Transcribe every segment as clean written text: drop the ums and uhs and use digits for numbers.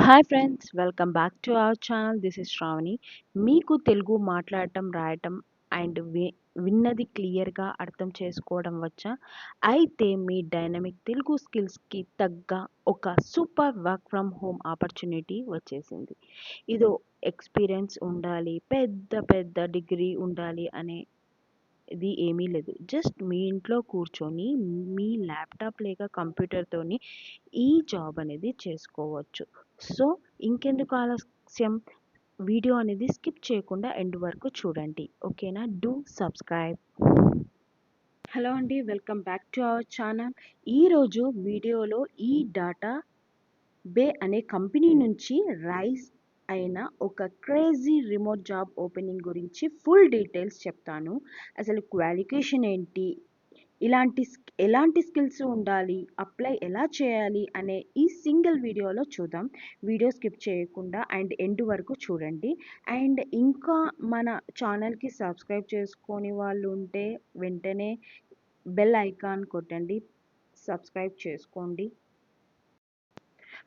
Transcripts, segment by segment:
Hi friends, welcome back to our channel. This is Shravani. మీకు తెలుగు మాట్లాడటం, రాయటం అండ్ విన్నది క్లియర్గా అర్థం చేసుకోవడం వచ్చా? అయితే మీ డైనమిక్ తెలుగు స్కిల్స్కి తగ్గ ఒక super work from home opportunity వచ్చేసింది. ఇదో ఎక్స్పీరియన్స్ ఉండాలి, పెద్ద పెద్ద డిగ్రీ ఉండాలి అనే ఇది ఏమీ లేదు. జస్ట్ మీ ఇంట్లో కూర్చొని మీ ల్యాప్టాప్ లేక కంప్యూటర్తోని ఈ జాబ్ అనేది చేసుకోవచ్చు. సో ఇంకెందుకు ఆలస్యం, వీడియో అనేది స్కిప్ చేయకుండా ఎండ్ వరకు చూడండి. ఓకేనా? Do subscribe. హలో అండి, welcome back to our channel. ఈరోజు వీడియోలో ఈ డాటా బే అనే కంపెనీ నుంచి రైజ్ అయిన ఒక క్రేజీ రిమోట్ జాబ్ ఓపెనింగ్ గురించి ఫుల్ డీటెయిల్స్ చెప్తాను. అసలు క్వాలిఫికేషన్ ఏంటి, ఎలాంటి స్కిల్స్ ఉండాలి, అప్లై ఎలా చేయాలి అనే ఈ సింగిల్ వీడియోలో చూద్దాం. వీడియో స్కిప్ చేయకుండా అండ్ ఎండ్ వరకు చూడండి. అండ్ ఇంకా మన ఛానల్కి సబ్స్క్రైబ్ చేసుకొని వాళ్ళు ఉంటే వెంటనే బెల్ ఐకాన్ కొట్టండి, సబ్స్క్రైబ్ చేసుకోండి.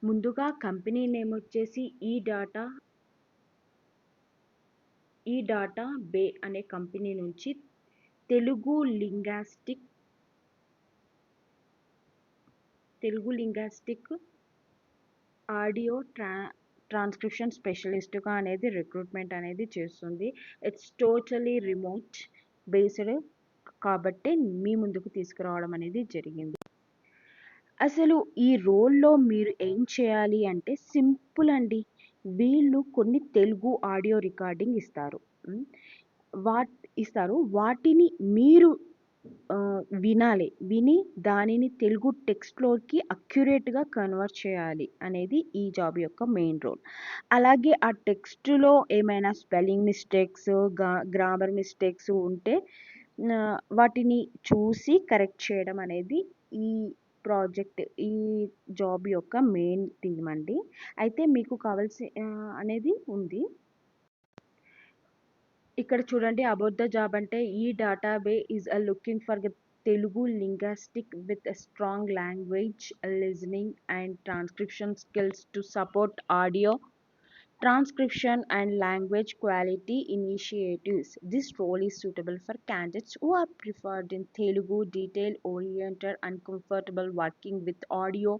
ముందుగా కంపెనీ నేమ్ వచ్చేసి ఈ డాటా బే అనే కంపెనీ నుంచి తెలుగు లింగ్వాస్టిక్ ఆడియో ట్రాన్స్క్రిప్షన్ స్పెషలిస్ట్గా అనేది రిక్రూట్మెంట్ అనేది చేస్తుంది. ఇట్స్ టోటలీ రిమోట్ బేస్డ్ కాబట్టి మీ ముందుకు తీసుకురావడం అనేది జరిగింది. అసలు ఈ రోల్లో మీరు ఏం చేయాలి అంటే సింపుల్ అండి. వీళ్ళు కొన్ని తెలుగు ఆడియో రికార్డింగ్ ఇస్తారు. వాటిని మీరు వినాలి. విని దానిని తెలుగు టెక్స్ట్లోకి అక్యురేట్గా కన్వర్ట్ చేయాలి అనేది ఈ జాబ్ యొక్క మెయిన్ రోల్. అలాగే ఆ టెక్స్ట్లో ఏమైనా స్పెల్లింగ్ మిస్టేక్స్, గ్రామర్ మిస్టేక్స్ ఉంటే వాటిని చూసి కరెక్ట్ చేయడం అనేది ఈ ఈ జాబ్ యొక్క మెయిన్ థీమ్ అండి. అయితే మీకు కావాల్సి అనేది ఉంది ఇక్కడ చూడండి. అబౌట్ ద జాబ్ అంటే ఈ DataBay is looking for Telugu linguistic with strong language listening and transcription skills to support audio transcription and language quality initiatives. This role is suitable for candidates who are preferred in Telugu, detail-oriented and comfortable working with audio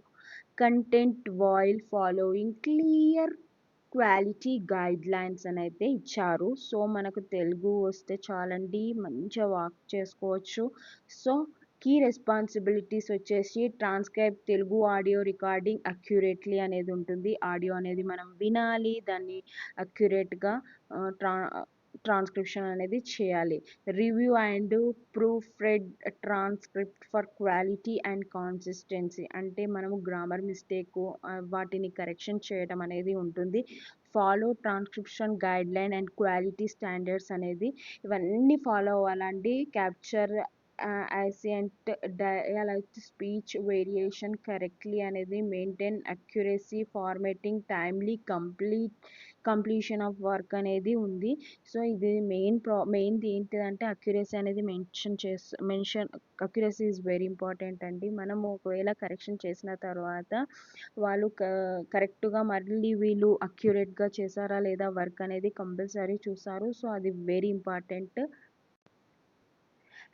content while following clear quality guide lines అని అయితే ఇచ్చారు. So మనకు తెలుగు వస్తే చాలండి, మంచిగా work చేసుకోవచ్చు. So key responsibilities వచ్చేసి transcribe Telugu audio recording accurately అనేది ఉంటుంది. ఆడియో అనేది మనం వినాలి, దాన్ని అక్యురేట్గా ట్రాన్స్క్రిప్షన్ అనేది చేయాలి. Review and proofread transcript for quality and consistency అంటే మనము గ్రామర్ మిస్టేక్ వాటిని కరెక్షన్ చేయడం అనేది ఉంటుంది. Follow transcription guideline and quality standards అనేది ఇవన్నీ ఫాలో అవ్వాలండి. Capture accent dialect speech variation correctly అనేది maintain accuracy formatting timely completion of work అనేది ఉంది. సో ఇది మెయిన్ది ఏంటిదంటే అక్యురసీ అనేది అక్యురసీ ఈజ్ వెరీ ఇంపార్టెంట్ అండి. మనము ఒకవేళ కరెక్షన్ చేసిన తర్వాత వాళ్ళు కరెక్ట్గా మళ్ళీ వీళ్ళు అక్యురేట్గా చేశారా లేదా వర్క్ అనేది కంపల్సరీ చూస్తారు. సో అది very important.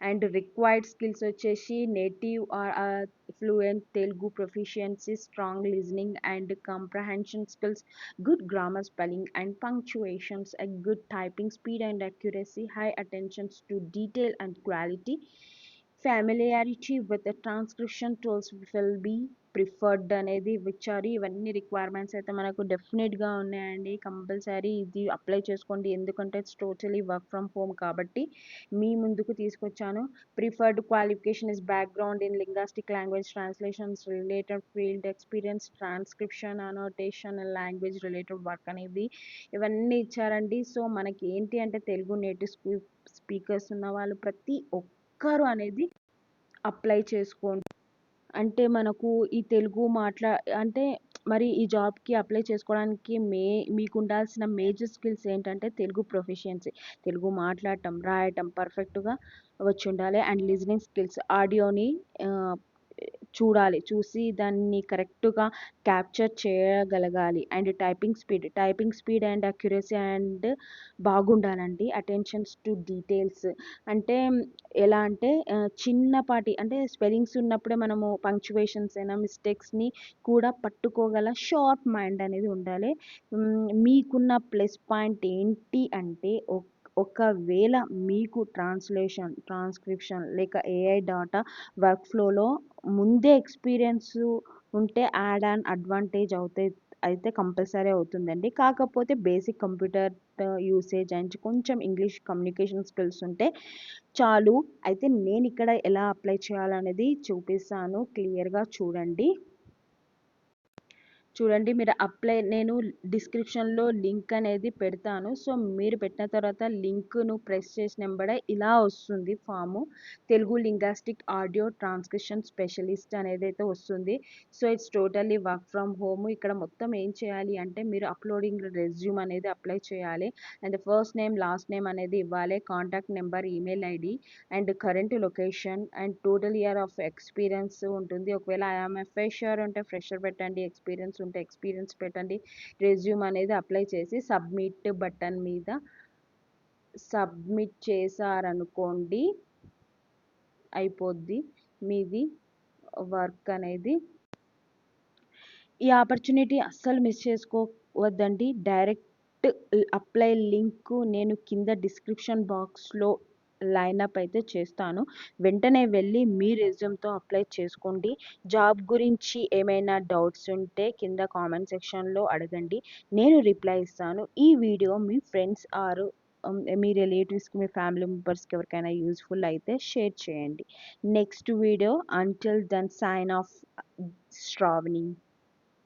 And required skills వచ్చేసి native or fluent Telugu proficiency, strong listening and comprehension skills, good grammar, spelling and punctuations, a good typing speed and accuracy, high attentions to detail and quality, familiarity with the transcription tools will be preferred అనేది ఇచ్చారు. ఇవన్నీ requirements అయితే మనకు డెఫినెట్గా ఉన్నాయండి. Compulsory ఇది apply చేసుకోండి, ఎందుకంటే it's totally work from home కాబట్టి మీ ముందుకు తీసుకొచ్చాను. Preferred qualification is background in linguistic language translations related field experience, transcription annotation language related work అనేది ఇవన్నీ ఇచ్చారండి. సో మనకి ఏంటి అంటే తెలుగు నేటివ్ స్పీకర్స్ ఉన్న వాళ్ళు ప్రతి ఒక్కరు అనేది అప్లై చేసుకోండి. అంటే మనకు ఈ తెలుగు అంటే మరి ఈ జాబ్కి అప్లై చేసుకోవడానికి మీకు ఉండాల్సిన మేజర్ స్కిల్స్ ఏంటంటే తెలుగు ప్రొఫిషియన్సీ, తెలుగు మాట్లాడటం, రాయటం పర్ఫెక్ట్గా వచ్చి ఉండాలి. అండ్ లిజనింగ్ స్కిల్స్, ఆడియోని చూసి దాన్ని కరెక్ట్‌గా క్యాప్చర్ చేయగలగాలి. And typing speed and accuracy and బాగుండాలండి. అటెన్షన్స్ టు డీటెయిల్స్ అంటే ఎలా అంటే చిన్నపాటి అంటే స్పెల్లింగ్స్ ఉన్నప్పుడే మనము పంక్చుయేషన్స్ అయినా మిస్టేక్స్‌ని కూడా పట్టుకోగల షార్ప్ మైండ్ అనేది ఉండాలి. మీకున్న ప్లస్ పాయింట్ ఏంటి అంటే ఒకవేళ మీకు ట్రాన్స్క్రిప్షన్ లేక ఏఐ డాటా వర్క్‌ఫ్లోలో ముందే ఎక్స్‌పీరియన్స్ ఉంటే యాడ్ ఆన్ అడ్వాంటేజ్ అయితే కంపల్సరీ అవుతుందండి. కాకపోతే బేసిక్ కంప్యూటర్ యూసేజ్ అండ్ కొంచెం ఇంగ్లీష్ కమ్యూనికేషన్ స్కిల్స్ ఉంటే చాలు. అయితే నేనిక్కడ ఎలా అప్లై చేయాలనేది చూపిస్తాను. క్లియర్‌గా చూడండి. చూడండి మీరు నేను డిస్క్రిప్షన్‌లో లింక్ అనేది పెడతాను. సో, మీరు పెట్టిన తర్వాత లింక్‌ను ప్రెస్ చేసిన ఎంబడే ఇలా వస్తుంది form. Telugu linguistic audio transcription specialist అనేదైతే వస్తుంది. So, it's totally work from home. ఇక్కడ మొత్తం ఏం చేయాలి అంటే మీరు అప్‌లోడింగ్ రెజ్యూమ్ అనేది అప్లై చేయాలి. And first name, last name అనేది ఇవ్వాలి. Contact number, email ID and current location and total year of experience ఉంటుంది. ఒకవేళ ఐ యామ్ ఎ ఫ్రెషర్ అంటే ఫ్రెషర్ పెట్టండి. ఎక్స్‌పీరియన్స్ ఉంటే ఎక్స్‌పీరియన్స్ పెట్టండి. రెజ్యూమ్ అనేది అప్లై చేసి సబ్మిట్ బటన్ మీద సబ్మిట్ చేశారనుకోండి అయిపోద్ది మీది వర్క్ అనేది. ఈ ఆపర్చునిటీ అస్సలు మిస్ చేసుకోవద్దండి. డైరెక్ట్ అప్లై లింక్ నేను కింద డిస్క్రిప్షన్ బాక్స్‌లో లైనప్ అయితే చేస్తాను. వెంటనే వెళ్ళి మీ రెజ్యూమ్‌తో అప్లై చేసుకోండి. జాబ్ గురించి ఏమైనా డౌట్స్ ఉంటే కింద కామెంట్ సెక్షన్‌లో అడగండి. నేను రిప్లై ఇస్తాను. ఈ వీడియో మీ ఫ్రెండ్స్ మీ రిలేటివ్స్‌కి, మీ ఫ్యామిలీ మెంబర్స్‌కి ఎవరికైనా యూజ్‌ఫుల్ అయితే షేర్ చేయండి. Next video until then sign off Shravani.